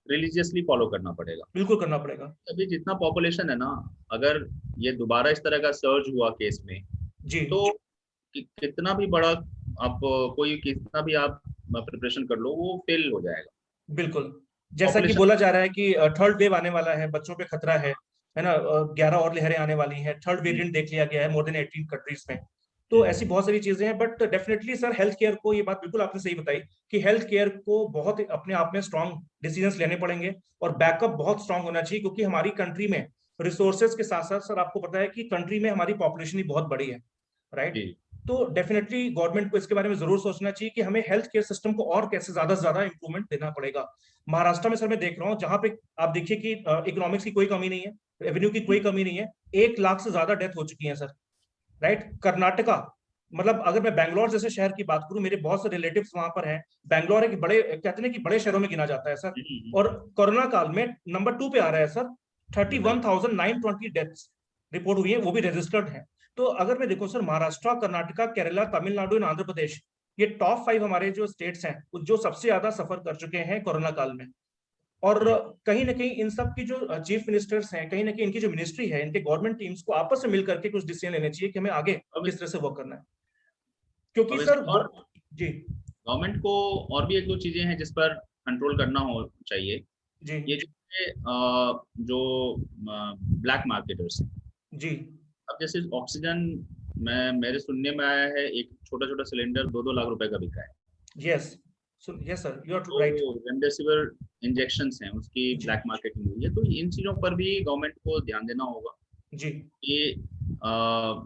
रिलीजियसली फॉलो करना पड़ेगा। बिल्कुल करना पड़ेगा। अभी जितना पॉपुलेशन है ना, अगर ये दोबारा इस तरह का सर्ज हुआ केस में, जी तो कितना भी बड़ा आप कोई कितना भी आप प्रिपरेशन कर लो, वो फेल हो जाएगा। बिल्कुल, जैसा कि पॉपुलेशन बोला जा रहा है कि थर्ड वेव आने वाला है, बच्चों पे खतरा है ना, 11 और लहरें आने वाली हैं, थर्ड वेरिएंट देख लिया गया है मोर देन 18 कंट्रीज में। तो ऐसी बहुत सारी चीजें हैं, but definitely sir health care को, ये बात बिल्कुल आपने सही बताई कि हेल्थ केयर को बहुत अपने आप में स्ट्रांग डिसीजंस लेने पड़ेंगे, और बैकअप बहुत स्ट्रांग होना चाहिए, क्योंकि हमारी कंट्री में रिसोर्सेज के साथ साथ सर आपको पता है कि कंट्री में हमारी पॉपुलेशन ही बहुत बड़ी है। राइट, जी तो डेफिनेटली गवर्नमेंट को इसके बारे में जरूर सोचना चाहिए कि हमें हेल्थ केयर सिस्टम को और कैसे ज्यादा से ज्यादा इंप्रूवमेंट देना पड़ेगा। महाराष्ट्र में सर मैं देख रहा हूँ, जहां पे आप देखिए कि इकोनॉमिक्स की कोई कमी नहीं है, रेवेन्यू की कोई कमी नहीं है, 1 लाख से ज्यादा डेथ हो चुकी है सर। राइट, कर्नाटका, मतलब अगर मैं बैंगलोर जैसे शहर की बात करूं, मेरे बहुत से रिलेटिव्स वहां पर हैं, बैंगलोर एक बड़े, कहते हैं कि बड़े शहरों में गिना जाता है सर, और कोरोना काल में नंबर 2 पे आ रहा है सर। 31,920 डेथ्स रिपोर्ट हुई है, वो भी रजिस्टर्ड है। तो अगर मैं देखूं सर, महाराष्ट्र, कर्नाटका, केरला, तमिलनाडु एंड आंध्र प्रदेश, ये टॉप 5 हमारे जो स्टेट्स हैं जो सबसे ज्यादा सफर कर चुके हैं कोरोना काल में। और कहीं ना कहीं इन सब की जो चीफ मिनिस्टर्स हैं, कहीं ना कहीं इनकी जो मिनिस्ट्री है, इनके गवर्नमेंट टीम्स को आपस में मिलकर के कुछ डिसीजन लेने चाहिए कि हमें आगे किस तरह से वर्क करना है, क्योंकि सर ऑब्वियसली। और जी गवर्नमेंट को और भी एक दो चीजें हैं जिस पर कंट्रोल करना हो चाहिए। जी ये जैसे जो ब्लैक मार्केटर्स हैं, जी अब जैसे ऑक्सीजन, मैं मेरे सुनने में आया है एक छोटा छोटा सिलेंडर 2-2 लाख रुपए का बिका है। Yes, yes sir, you are तो राइट। रेमडेसिविर इंजेक्शंस हैं, उसकी जी ब्लैक मार्केटिंग हुई है। तो इन चीजों पर भी गवर्नमेंट को ध्यान देना होगा जी कि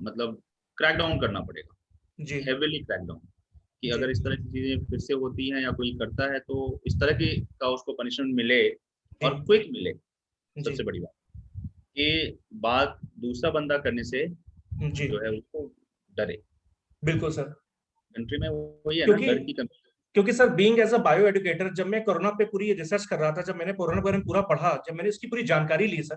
मतलब क्रैकडाउन करना पड़ेगा, जी हेविली क्रैकडाउन, कि जी अगर इस तरह की चीजें फिर से होती हैं या कोई करता है तो इस तरह की का उसको पनिशमेंट मिले, जी और क्विक मिले। जी सबसे बड़ी बात कि बात दूसरा बंदा करने से जी जो है उसको डरे। बिल्कुल सर। कंट्री में वही है ना, क्योंकि डर की कमी। क्योंकि sir being as a bio educator, जब मैं कोरोना पे पूरी रिसर्च कर रहा था, जब मैंने कोरोना के बारे में पूरा पढ़ा, जब मैंने इसकी पूरी जानकारी ली सर,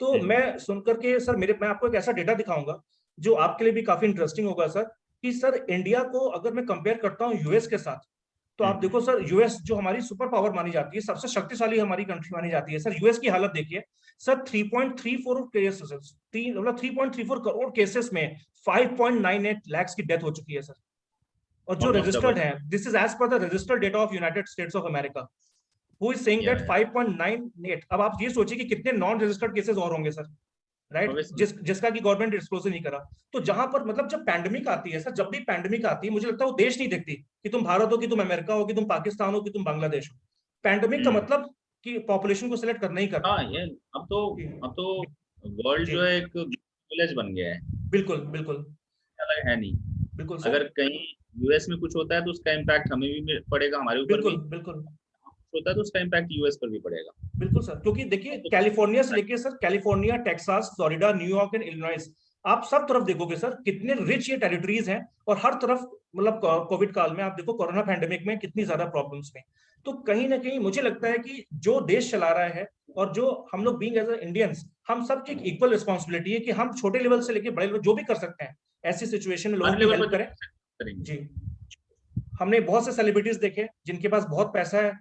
तो मैं सुनकर के सर, मेरे मैं आपको एक ऐसा डेटा दिखाऊंगा जो आपके लिए भी काफी इंटरेस्टिंग होगा सर, कि सर इंडिया को अगर मैं कंपेयर करता हूँ यूएस के साथ, तो आप देखो सर, यूएस जो हमारी सुपर पावर मानी जाती है, सबसे शक्तिशाली हमारी कंट्री मानी जाती है सर, यूएस की हालत देखिए सर। 3.34 केसेस, मतलब 3.34 करोड़ केसेस में 5.98 लाख की डेथ हो चुकी है सर। और जो ऑलमोस्ट डबल। रजिस्टर्ड है, this is as per the registered data of United States of America, who is saying that 5.98। अब आप ये सोचिए कि कितने नॉन रजिस्टर्ड केसेस और होंगे सर। राइट, जिसका कि गवर्नमेंट डिस्क्लोजर नहीं करा। तो जहां पर मतलब जब पैंडेमिक आती है सर, जब भी पैंडेमिक आती है, मुझे लगता है वो देश नहीं देखती कि तुम भारत हो, कि तुम अमेरिका हो, कि तुम पाकिस्तान हो, कि तुम बांग्लादेश हो। पैंडेमिक का मतलब कि पॉपुलेशन को सिलेक्ट करना ही करना हाँ, ये अब तो वर्ल्ड जी जो है एक विलेज बन गया है, बिल्कुल बिल्कुल अलग है नहीं। बिल्कुल सर। अगर कहीं यूएस में कुछ होता है तो उसका इम्पैक्ट हमें भी पड़ेगा, हमारे ऊपर भी बिल्कुल बिल्कुल होता है तो उसका इम्पैक्ट यूएस पर भी पड़ेगा। बिल्कुल सर, क्योंकि देखिए तो कैलिफोर्निया से लेके sir, California, Texas, Florida, New York and Illinois, आप सब तरफ देखोगे सर कितने रिच ये टेरिटरीज हैं, और हर तरफ मतलब कोविड काल में आप देखो, कोरोना पैंडेमिक में कितनी ज्यादा प्रॉब्लम्स में। तो कहीं ना कहीं मुझे लगता है कि जो देश चला रहा है, और जो हम लोग बीइंग एज इंडियंस, हम सबकी एक इक्वल रिस्पॉन्सिबिलिटी है कि हम छोटे लेवल से लेके बड़े लेवल जो भी कर सकते हैं ऐसी सिचुएशन में लोगों हर की लेवल हेल्प पर जो करें। करेंगे। जी। हमने बहुत से सेलिब्रिटीज देखे जिनके पास बहुत पैसा है,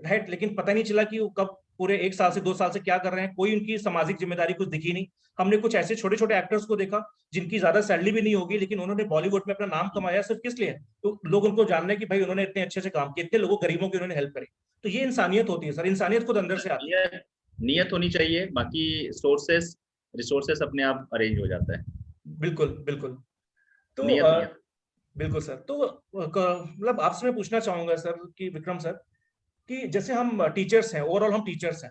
राइट, लेकिन पता नहीं चला कि वो कब पूरे 1 साल से 2 साल से क्या कर रहे हैं, कोई उनकी सामाजिक जिम्मेदारी कुछ दिखी नहीं। हमने कुछ ऐसे छोटे छोटे एक्टर्स को देखा जिनकी ज्यादा सैलरी भी नहीं होगी, लेकिन उन्होंने बॉलीवुड में अपना नाम कमाया सिर्फ किस लिए, तो लोग उनको जानने कि भाई उन्होंने इतने अच्छे से काम किए, इतने लोगों गरीबों की उन्होंने हेल्प करी। तो ये इंसानियत होती है सर, इंसानियत खुद अंदर से आती है। नियत नियत होनी चाहिए, बाकी सोर्सेस रिसोर्सेस अपने आप अरेंज हो जाता है। बिल्कुल बिल्कुल। तो नियत नियत। बिल्कुल सर। तो मतलब आपसे मैं पूछना चाहूंगा सर कि विक्रम सर, कि जैसे हम टीचर्स हैं, ओवरऑल हम टीचर्स हैं,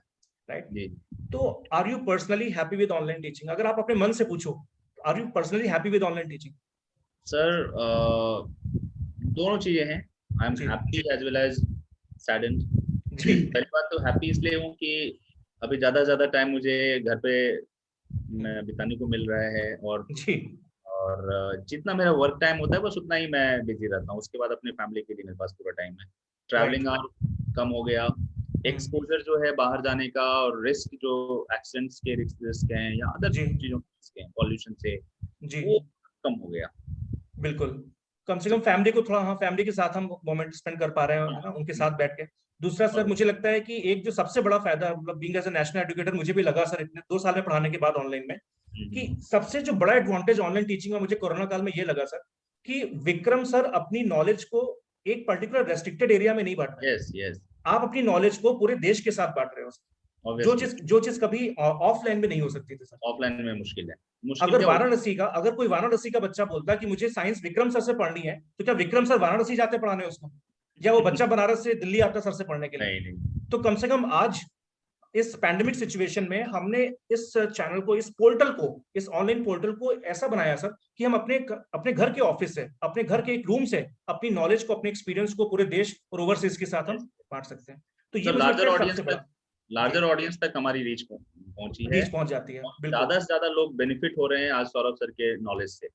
राइट, जी तो are you personally happy with online teaching? अगर आप अपने मन से पूछो, are you personally happy with online teaching? Sir, दोनों चीजें हैं। I am ji happy as well as saddened. Ji पहली बात तो हैप्पी इसलिए हूँ कि अभी ज्यादा से ज्यादा टाइम मुझे घर पे बिताने को मिल रहा है, जी और जितना मेरा वर्क टाइम होता है बस उतना ही मैं बिजी रहता हूँ। उसके बाद अपने फैमिली के लिए मेरे पास पूरा टाइम है। राइट। ट्रैवलिंग और कम हो गया। एक्सपोजर जो है बाहर जाने का, और रिस्क जो एक्सीडेंट्स के रिस्क हैं या अदर जी चीजों के रिस्क हैं पॉल्यूशन से, जी वो कम हो गया। बिल्कुल। कम से कम फैमिली को थोड़ा, हाँ, फैमिली के साथ हम मोमेंट स्पेंड कर पा रहे हैं, है ना, उनके साथ बैठ के। दूसरा सर, और मुझे लगता है कि एक जो सबसे बड़ा फायदा, मतलब being as a national educator, मुझे भी लगा सर इतने 2 साल में पढ़ाने के बाद ऑनलाइन में, कि सबसे जो बड़ा एडवांटेज ऑनलाइन टीचिंग में मुझे कोरोना काल में ये लगा सर, कि विक्रम सर अपनी नॉलेज को एक पर्टिकुलर रेस्ट्रिक्टेड एरिया में नहीं बांट रहे हैं। यस यस, आप अपनी नॉलेज को पूरे देश के साथ बांट रहे हो। ऑब्वियसली जो चीज कभी ऑफलाइन में नहीं हो सकती थी सर। ऑफलाइन में मुश्किल है। मुश्किल अगर क्या होता वाराणसी का, अगर कोई वाराणसी का बच्चा बोलता है कि मुझे साइंस विक्रम सर से पढ़नी है, तो क्या विक्रम सर वाराणसी जाते पढ़ाने उसको, या वो है। बच्चा बनारस से दिल्ली आता सर से पढ़ने के लिए? नहीं नहीं। तो कम से कम आज इस पैंडेमिक सिचुएशन में हमने इस चैनल को, इस पोर्टल को, इस ऑनलाइन पोर्टल को ऐसा बनाया सर कि हम अपने अपने घर के ऑफिस से, अपने घर के एक रूम से अपनी नॉलेज को, अपने एक्सपीरियंस को पूरे देश और ओवरसीज के साथ हम बांट सकते हैं। तो ये मतलब मुझे लगता है सबसे बड़ा। जी। लार्जर ऑडियंस तक हमारी रीच पहुंची है। रीच पहुंच जाती है, और बिल्कुल। ज्यादा से ज्यादा लोग बेनिफिट हो रहे हैं आज सौरभ सर के नॉलेज से।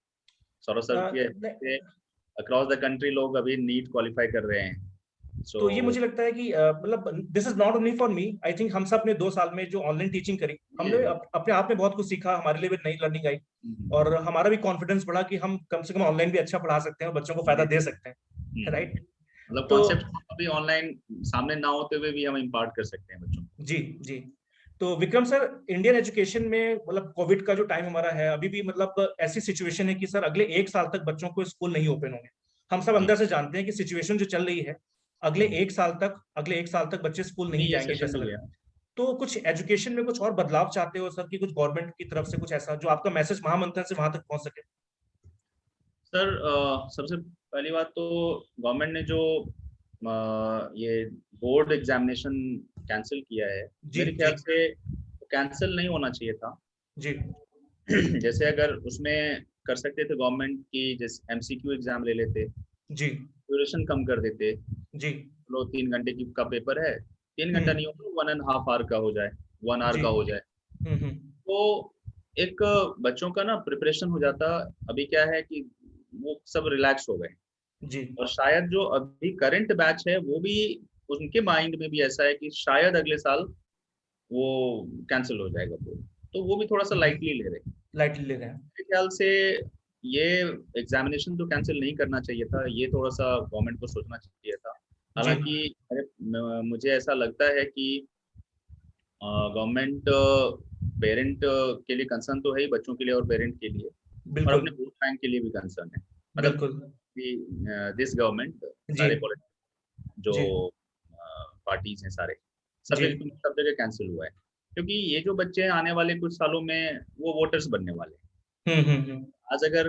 सौरभ सर नहीं, के अक्रॉस द कंट्री लोग अभी नीट क्वालिफाई कर रहे हैं। सो तो ये मुझे लगता है कि मतलब this is not only for me, I think हम सब ने 2 साल में जो ऑनलाइन टीचिंग करी, हमने अपने आप में बहुत कुछ सीखा, हमारे लिए भी नई लर्निंग आई, और हमारा भी कॉन्फिडेंस बढ़ा कि हम कम से कम ऑनलाइन भी अच्छा पढ़ा सकते हैं और बच्चों को फायदा दे सकते हैं, राइट। मतलब तो कॉन्सेप्ट अभी ऑनलाइन सामने ना होते हुए भी हम इम्पार्ट कर सकते हैं बच्चों को। जी जी। तो विक्रम सर, इंडियन एजुकेशन में मतलब कोविड का जो टाइम हमारा है अभी भी, मतलब ऐसी सिचुएशन है कि सर अगले 1 साल तक बच्चों को स्कूल नहीं ओपन होंगे। हम सब जी अंदर से जानते हैं कि सिचुएशन जो चल रही है, अगले एक साल तक बच्चे स्कूल नहीं नहीं, ये जाएंगे सेशन जैसा हो लग गया। रहा है। तो कुछ एजुकेशन में कुछ और बदलाव चाहते हो सर, कि कुछ गवर्नमेंट की तरफ से कुछ ऐसा जो आपका मैसेज महामंथन से वहां तक पहुंच सके? सर, सबसे पहली बात तो गवर्नमेंट ने जो ये बोर्ड एग्जामिनेशन कैंसिल किया है, जी मेरे जी ख्याल से कैंसिल नहीं होना चाहिए था। जी जैसे अगर उसमें कर सकते थे गवर्नमेंट की, जैसे एमसीक्यू एग्जाम ले लेते, जी ड्यूरेशन कम कर देते। जी चलो 3 घंटे की का पेपर है, 3 घंटा नहीं हम्म होगा, 1.5 आवर का हो जाए, 1 आवर जी का हो जाए, तो एक बच्चों का ना प्रिपरेशन हो जाता। अभी क्या है कि वो सब रिलैक्स हो गए, जी और शायद जो अभी करंट बैच है वो भी, उनके माइंड में भी ऐसा है कि शायद अगले साल वो कैंसिल हो जाएगा बोर्ड, तो वो भी थोड़ा सा लाइटली ले रहे हैं। लाइटली ले रहे हैं। मेरे ख्याल से ये एग्जामिनेशन तो कैंसिल नहीं करना चाहिए था, ये थोड़ा सा गवर्नमेंट को सोचना चाहिए था। जी हालांकि मुझे ऐसा लगता है कि गवर्नमेंट पेरेंट के लिए कंसर्न तो है ही, बच्चों के लिए और पेरेंट के लिए, और बिल्कुल अपने वोट बैंक के लिए भी कंसर्न है। मतलब बिल्कुल। दिस गवर्नमेंट, जी सारे जो जी पार्टीज हैं सारे, जी सब जगह कैंसिल हुआ है, क्योंकि ये जो बच्चे हैं आने वाले कुछ सालों में वो वोटर्स बनने वाले हैं। हम्म। आज अगर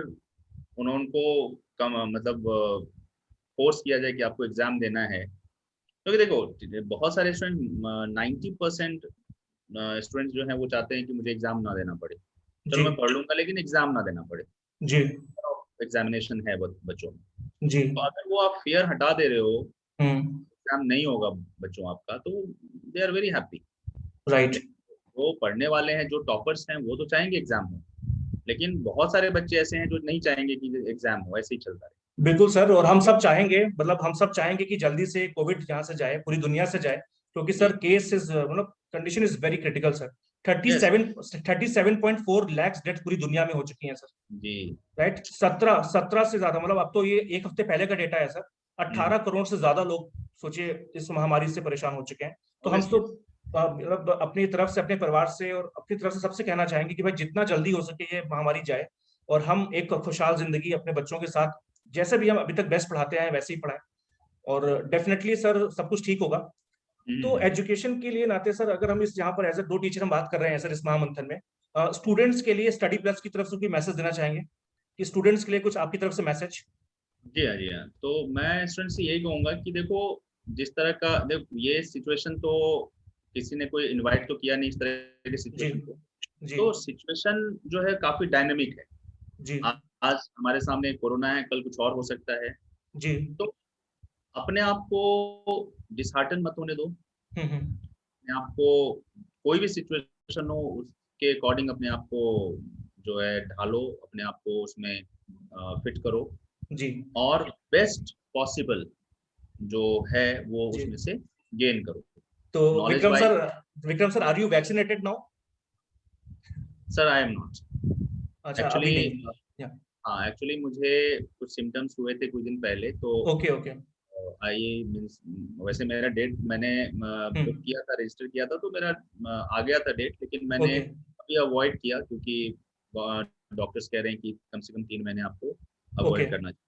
उनको कम मतलब फोर्स किया जाए कि आपको एग्जाम देना है, क्योंकि देखो बहुत सारे स्टूडेंट, 90% स्टूडेंट्स जो हैं वो चाहते हैं कि मुझे एग्जाम ना देना पड़े। जी चलो मैं पढ़ लूंगा लेकिन एग्जाम ना देना पड़े। जी एग्जामिनेशन है बच्चों में। जी। तो अगर वो आप फियर हटा दे रहे हो, हम्म। एग्जाम नहीं होगा बच्चों आपका, तो they are very happy. Right. वो पढ़ने वाले हैं, जो टॉपर्स हैं, वो तो चाहेंगे एग्जाम हो, लेकिन बहुत सारे बच्चे ऐसे हैं जो नहीं चाहेंगे कि एग्जाम हो, ऐसे ही चलता है। बिल्कुल सर, और हम सब चाहेंगे, मतलब हम सब चाहेंगे कि जल्दी से कोविड यहाँ से जाए, पूरी दुनिया से जाए, क्योंकि जी। सर केस इज मतलब condition is very critical sir. Yes. 37.4 lakh death पूरी दुनिया में हो चुकी हैं सर। जी। राइट, 17 से ज्यादा, मतलब अब तो ये एक हफ्ते पहले का डेटा है सर। 18 करोड़ से ज्यादा लोग सोचिए इस महामारी से परेशान हो चुके हैं। तो हम ऑब्वियसली। तो मतलब अपनी तरफ से, अपने परिवार से और अपनी तरफ से सबसे कहना चाहेंगे कि भाई जितना जल्दी हो सके ये महामारी जाए, और हम एक खुशहाल जिंदगी अपने बच्चों के साथ, जैसे भी हम अभी तक बेस्ट पढ़ाते हैं वैसे ही पढ़ाएं। और डेफिनेटली सर सब कुछ ठीक होगा। तो एजुकेशन के लिए नाते सर, अगर हम इस यहाँ पर एज ए 2 टीचर हम बात कर रहे हैं सर इस महामंथन में, स्टूडेंट्स के लिए स्टडी प्लस की तरफ से कोई मैसेज देना चाहेंगे कि स्टूडेंट्स के लिए कुछ आपकी तरफ से मैसेज? जी हाँ, जी हाँ। तो मैं स्टूडेंट से यही कहूँगा कि देखो, जिस तरह का ये सिचुएशन, तो किसी ने कोई इनवाइट तो किया नहीं इस तरह की जी। सिचुएशन को। जी। तो सिचुएशन जो है काफी डायनेमिक है। जी। आज हमारे सामने कोरोना है, कल कुछ और हो सकता है। जी। तो अपने आप को डिसहार्टन मत होने दो। हम्म। अपने आप को, कोई भी सिचुएशन हो उसके अकॉर्डिंग अपने आप को जो है ढालो, अपने आप को उसमें फिट करो, जी। और बेस्ट पॉसिबल जो है वो जी। उसमें से गेन करो। तो knowledge Vikram wise, sir, Vikram sir, are you vaccinated now? Sir I am not अच्छा, अभी एक्चुअली। नहीं। या। हाँ, एक्चुअली मुझे कुछ सिम्टम्स हुए थे कुछ दिन पहले, तो ओके ओके। आई मीन्स, वैसे मेरा डेट मैंने बुक हम्म। किया था, रजिस्टर किया था, तो मेरा आ गया था डेट, लेकिन मैंने ओके अभी अवॉइड किया, क्योंकि डॉक्टर्स कह रहे हैं कि कम से कम 3 महीने आपको ओके अवॉइड करना चाहिए।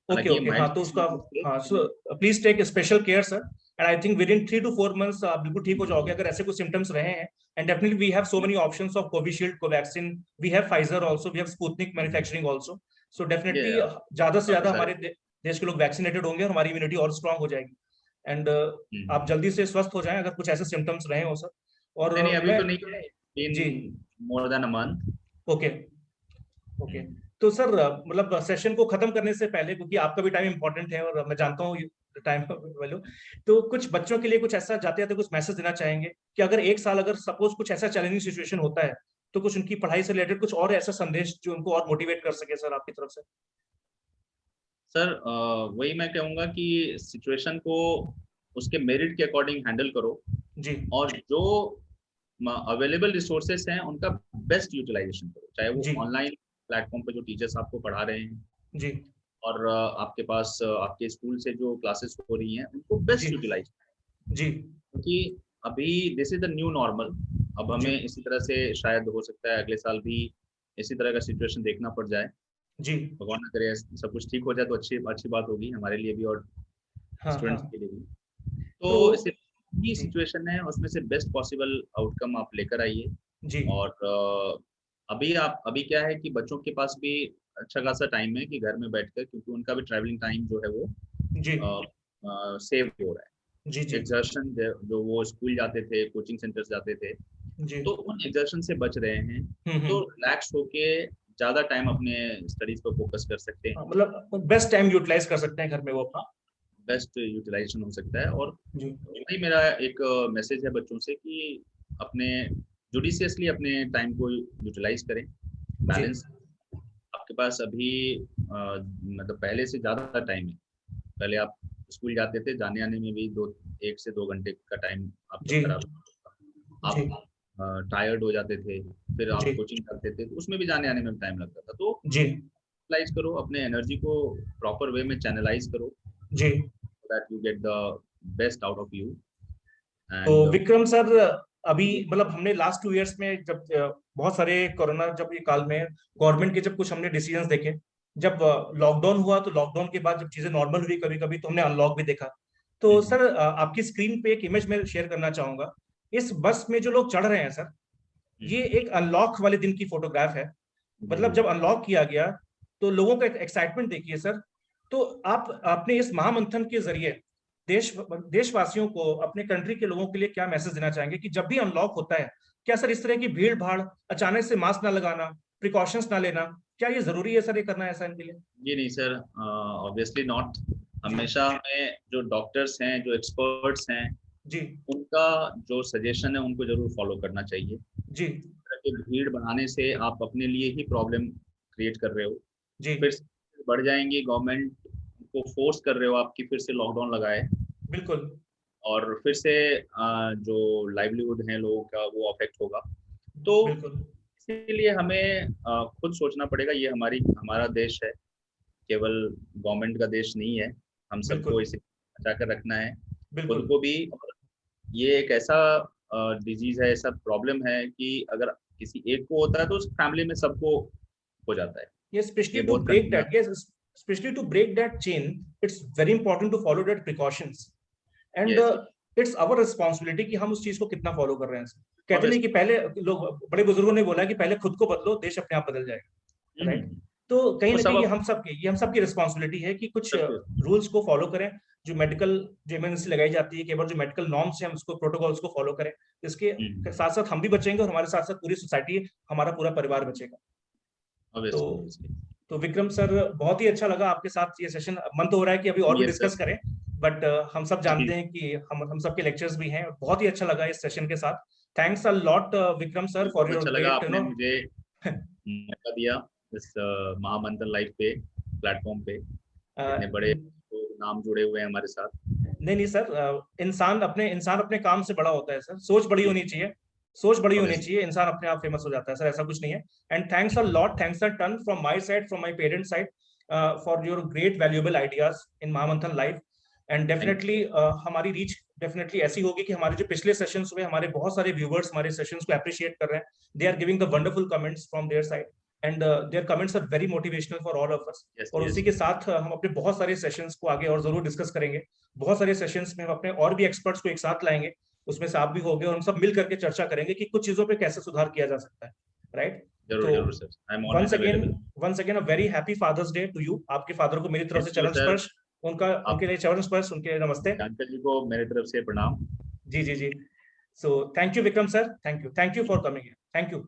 ओके हालांकि ये ओके। माइल्ड हाँ तो उसका, थे, हाँ लेकिन so please take special care sir, and I think within 3 to 4 months आप बिल्कुल ठीक हो जाओगे अगर ऐसे कुछ सिम्टम्स रहे हैं। And definitely we have so many options of Covishield, Covaxin, we have Pfizer also, we have Sputnik manufacturing also. So ये डेफिनेटली ज्यादा से काफी ज्यादा सारे। हमारे देश के लोग वैक्सीनेटेड होंगे और हमारी इम्यूनिटी और स्ट्रांग हो जाएगी। एंड आप हम्म। जल्दी से स्वस्थ हो जाएं अगर कुछ ऐसे सिम्टम्स रहे हो सर। और नहीं नहीं, अभी मैं, तो नहीं है, ji, in more than a month. Okay okay. तो सर मतलब सेशन को खत्म करने से पहले, क्योंकि आपका भी टाइम इंपॉर्टेंट है और मैं जानता हूँ टाइम वैल्यू, तो कुछ बच्चों के लिए कुछ ऐसा जाते जाते कुछ मैसेज देना चाहेंगे कि अगर एक साल अगर सपोज कुछ ऐसा चैलेंजिंग सिचुएशन होता है, तो कुछ उनकी पढ़ाई से रिलेटेड कुछ और ऐसा संदेश जो उनको और मोटिवेट कर सके सर आपकी तरफ से? सर वही मैं कहूँगा कि सिचुएशन को उसके मेरिट के अकॉर्डिंग हैंडल करो, जी। और जो अवेलेबल रिसोर्सेस हैं उनका बेस्ट यूटिलाइजेशन करो, चाहे वो जी। ऑनलाइन प्लेटफॉर्म पे जो टीचर्स आपको पढ़ा रहे हैं, जी। और आपके पास आपके स्कूल से जो क्लासेस हो रही हैं उनको जी। बेस्ट यूटिलाइज, जी। क्योंकि अभी this is the new normal. अब जी। हमें इसी तरह से शायद हो सकता है अगले साल भी इसी तरह का सिचुएशन देखना पड़ जाए। जी। भगवान ना करे सब कुछ ठीक हो जाए, तो अच्छी अच्छी बात होगी हमारे लिए भी और हाँ हाँ। स्टूडेंट्स के लिए भी। तो तो इसे ये जी। सिचुएशन है, उसमें से बेस्ट पॉसिबल आउटकम आप लेकर आइए। जी। और अभी क्या है कि बच्चों के पास भी अच्छा खासा टाइम है कि घर में बैठकर, क्योंकि उनका भी ट्रैवलिंग टाइम जो है वो जी। सेव हो रहा जी। है। जी। एग्जर्शन जो वो स्कूल जाते थे, कोचिंग सेंटर्स जाते थे, जी। तो उन एग्जर्शन से बच रहे हैं, तो हम्म। रिलैक्स होके ज्यादा टाइम अपने स्टडीज पर फोकस कर सकते हैं। हाँ, मतलब बेस्ट टाइम यूटिलाइज कर सकते हैं घर में वो अपना। बेस्ट यूटिलाइजेशन हो सकता है। और जी। वही मेरा एक मैसेज है बच्चों से कि अपने जुडिशियसली अपने टाइम को यूटिलाइज करें, जी। बैलेंस। आपके पास अभी मतलब पहले से ज़्यादा टाइम है। पहले आप स्कूल जाते थे, जाने आने में भी 1 से 2 घंटे का टाइम आपका जी। खराब, जी। आप टायर्ड हो जाते थे, फिर आप जी। कोचिंग करते थे, तो उसमें भी जाने आने में टाइम लगता था। तो जी। यूटिलाइज करो, अपने एनर्जी को प्रॉपर वे में चैनलाइज करो, ji. That you get the best out of you. तो एंड विक्रम सर, अभी मतलब हमने लास्ट 2 इयर्स में जब बहुत सारे कोरोना जब ये काल में गवर्नमेंट के जब कुछ हमने डिसीजंस देखे, जब लॉकडाउन हुआ तो लॉकडाउन के बाद जब चीजें नॉर्मल हुई कभी कभी, तो हमने अनलॉक भी देखा। तो सर आपकी स्क्रीन पे एक इमेज में शेयर करना चाहूंगा। इस बस में जो लोग चढ़ रहे हैं सर, ये एक अनलॉक वाले दिन की फोटोग्राफ है। मतलब जब अनलॉक किया गया तो लोगों का एक्साइटमेंट देखिए सर। तो आप अपने इस महामंथन के जरिए देशवासियों को, अपने कंट्री के लोगों के लिए क्या मैसेज देना चाहेंगे कि जब भी अनलॉक होता है, क्या सर इस तरह की भीड़ भाड़, अचानक से मास्क ना लगाना, प्रिकॉशंस ना लेना, क्या ये जरूरी है सर ये करना ऐसा इनके लिए? ये नहीं सर, ऑब्वियसली नॉट। हमेशा हमें जो डॉक्टर्स हैं, जो एक्सपर्ट्स हैं, जी उनका जो सजेशन है उनको जरूर फॉलो करना चाहिए। जी कि भीड़ बढ़ाने से आप अपने लिए ही प्रॉब्लम क्रिएट कर रहे हो। जी फिर से बढ़ जाएंगी, गवर्नमेंट को फोर्स कर रहे हो आपकी फिर से लॉकडाउन लगाए, बिल्कुल और फिर से जो लाइवलीहुड है लोगों का वो अफेक्ट होगा। तो बिल्कुल इसीलिए हमें खुद सोचना पड़ेगा, ये हमारा देश है, केवल गवर्नमेंट का देश नहीं है। हम सबको बिल्कुल इसे बचा कर रखना है, खुद बिल्कुल को भी। और ये एक ऐसा डिजीज है, ऐसा प्रॉब्लम है कि अगर किसी एक को होता है तो उस फैमिली में सबको हो जाता है। yes especially ये to बहुत break continuous. that yes especially to break that chain it's very important to follow that precautions and yes, it's our responsibility कि हम उस चीज को कितना फॉलो कर रहे हैं। कहते नहीं कि पहले लोग बड़े बुजुर्गों ने बोला कि पहले खुद को बदलो देश अपने आप बदल जाएगा, राइट? तो कहीं वो ना सब कहीं अब ये हम सबकी रिस्पॉन्सिबिलिटी है कि कुछ सबके। रूल्स को फॉलो करें। जो मेडिकल जो इमरजेंसी लगाई जाती है, केवल जो मेडिकल नॉर्म्स हैं हम उसको प्रोटोकॉल्स को फॉलो करें। इसके साथ साथ हम भी बचेंगे और हमारे साथ साथ पूरी सोसाइटी, हमारा पूरा परिवार बचेगा। तो ऑब्वियसली। तो विक्रम सर बहुत ही अच्छा लगा आपके साथ ये सेशन। मन तो हो रहा है कि अभी और भी यस डिस्कस सर। करें, बट हम सब जानते हैं कि हम सबके लेक्चर्स भी हैं। बहुत ही अच्छा लगा इस सेशन के साथ। Thanks a lot Vikram sir for बहुत योर अच्छा लगा ग्रेट आपने मुझे मौका दिया इस महामंथन लाइफ पे, प्लेटफॉर्म पे। इतने बड़े तो नाम जुड़े हुए हैं हमारे साथ। नहीं नहीं सर, इंसान अपने काम से बड़ा होता है सर। सोच बड़ी जी, होनी चाहिए, सोच बड़ी होनी ऑब्वियसली। चाहिए, इंसान अपने आप फेमस हो जाता है सर, ऐसा कुछ नहीं है। And thanks a lot, thanks a ton from my side, from my parents side for your great valuable ideas in Mahamanthan life. And thank definitely हमारी रीच डेफिनेटली ऐसी होगी कि हमारे जो पिछले सेशंस हुए, हमारे बहुत सारे व्यूवर्स हमारे सेशंस को अप्रिशिएट कर रहे हैं। They are giving the wonderful comments from their side and their comments are very motivational for all of us. Yes और यस। उसी के साथ हम अपने बहुत सारे सेशंस को आगे और जरूर डिस्कस करेंगे। बहुत सारे सेशंस में हम अपने और भी एक्सपर्ट्स को एक साथ लाएंगे, उसमें से आप भी होंगे, और हम सब मिल करके चर्चा करेंगे कि कुछ चीजों पे कैसे सुधार किया जा सकता है, राइट? जरूर तो जरूर sir, I am once always again available. Once again a very happy father's day to you. आपके फादर को मेरी तरफ से थैंक यू चरण सर। स्पर्श, उनका आप उनके लिए चरण स्पर्श, उनके नमस्ते। अंकल जी को मेरी तरफ से प्रणाम। Ji ji ji. So thank you Vikram sir, thank you for coming. Thank you.